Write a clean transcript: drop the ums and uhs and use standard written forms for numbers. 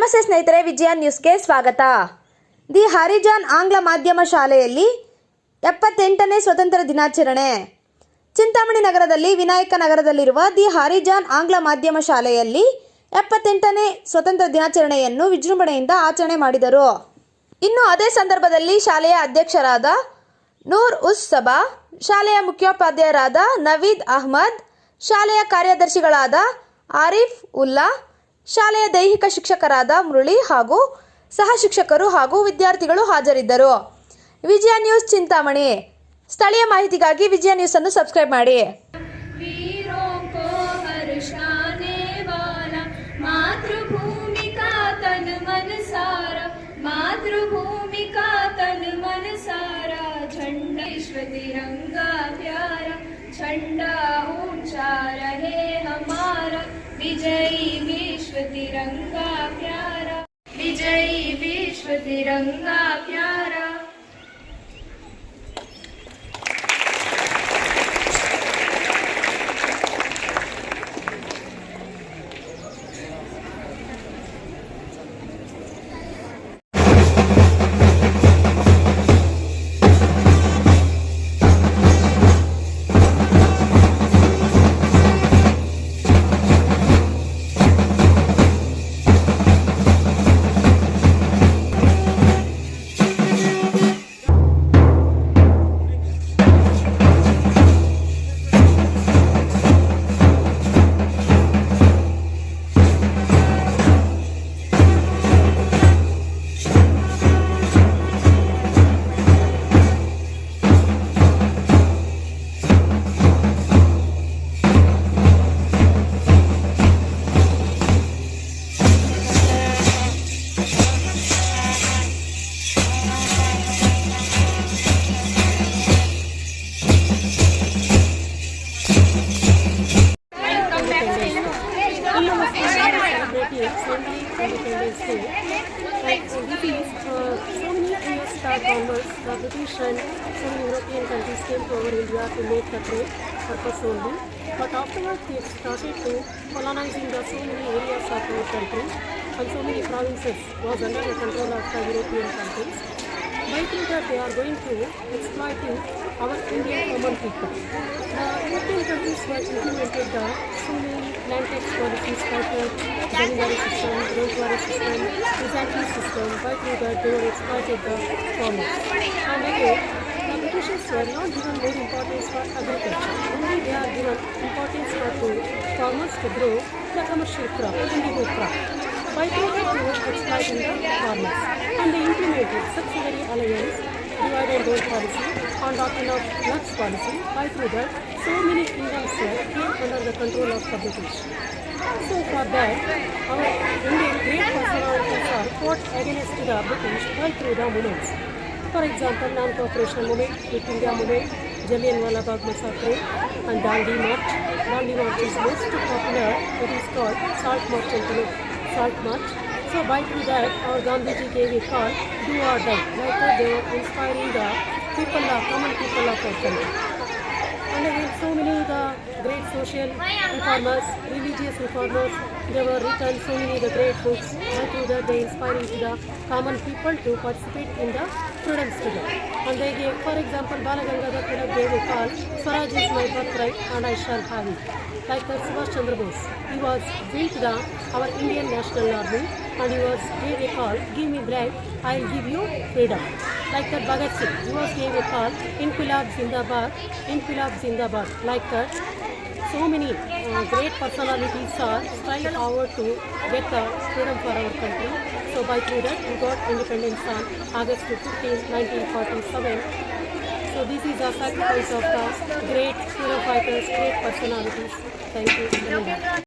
ನಮಸ್ತೆ ಸ್ನೇಹಿತರೆ, ವಿಜಯ ನ್ಯೂಸ್ಗೆ ಸ್ವಾಗತ. ದಿ ಹಾರಿಜಾನ್ ಆಂಗ್ಲ ಮಾಧ್ಯಮ ಶಾಲೆಯಲ್ಲಿ 78ನೇ ಸ್ವತಂತ್ರ ದಿನಾಚರಣೆ. ಚಿಂತಾಮಣಿ ನಗರದಲ್ಲಿ ವಿನಾಯಕ ನಗರದಲ್ಲಿರುವ ದಿ ಹಾರಿಜಾನ್ ಆಂಗ್ಲ ಮಾಧ್ಯಮ ಶಾಲೆಯಲ್ಲಿ 78ನೇ ಸ್ವತಂತ್ರ ದಿನಾಚರಣೆಯನ್ನು ವಿಜೃಂಭಣೆಯಿಂದ ಆಚರಣೆ ಮಾಡಿದರು. ಇನ್ನು ಅದೇ ಸಂದರ್ಭದಲ್ಲಿ ಶಾಲೆಯ ಅಧ್ಯಕ್ಷರಾದ ನೂರ್ ಉಸ್ ಸಬಾ, ಶಾಲೆಯ ಮುಖ್ಯೋಪಾಧ್ಯಾಯರಾದ ನವೀದ್ ಅಹ್ಮದ್, ಶಾಲೆಯ ಕಾರ್ಯದರ್ಶಿಗಳಾದ ಆರಿಫ್ ಉಲ್ಲಾ, ಶಾಲೆಯ ದೈಹಿಕ ಶಿಕ್ಷಕರಾದ ಮುರಳಿ ಹಾಗೂ ಸಹ ಶಿಕ್ಷಕರು ಹಾಗೂ ವಿದ್ಯಾರ್ಥಿಗಳು ಹಾಜರಿದ್ದರು. ವಿಜಯ ನ್ಯೂಸ್ ಚಿಂತಾಮಣಿ. ಸ್ಥಳೀಯ ಮಾಹಿತಿಗಾಗಿ ವಿಜಯ ನ್ಯೂಸ್ ಅನ್ನು ಸಬ್ಸ್ಕ್ರೈಬ್ ಮಾಡಿ. झंडा ऊंचा रहे हमारा, विजयी विश्व तिरंगा प्यारा, विजयी विश्व तिरंगा प्यारा. So many years back onwards, the British and so many European countries came to our India to make the trade purpose only. But afterwards, they started to colonizing the so many areas of our country, and so many provinces was under the control of the European countries. By doing that, they are going to exploiting our Indian common people. The European countries were implemented the so many land tax policies like the Zamindari system, Roswari system, Byzantine system. By through that, they were exploited the farmers. And again, the Britishers were not given more importance for agriculture. Only they are given importance for the farmers to grow the commercial crop, indigo crop. By through that, they were exploiting the farmers. And they implemented subsidiary alliance, divide and rule policy, on doctrine of nuts policy. By through that, so many kingdoms came under the control of the British. So for that, our Indian great personalities are fought against the British by through the movements. For example, non-cooperation movement, Quit India movement, Jallianwala Bagh massacre, and Dandi March. Dandi March is most popular. It is called Salt March and Salt March. So by through that, our Gandhiji gave a call, do or die. Like that, they were inspiring the people, common people of our country. And again, so many the great social reformers, religious reformers, they were written so many the great books. By through that, they inspiring to the common people to participate in the freedom struggle. And they gave, for example, Bala Gangadhar Tilak gave a call, Swaraj is my birthright and I shall have it. Like that, Subhash Chandra Bose, he was built our Indian National Army, and he was gave a call, give me blood, I'll give you freedom. Like that, Bhagat Singh, he was gave a call, Inqilab Zindabad, Inqilab Zindabad. Like that, so many great personalities are strive forward to get the freedom for our country. So by through that, we got independence on August 15, 1947. So this is a sacrifice of the great freedom fighters, great personalities. Thank you.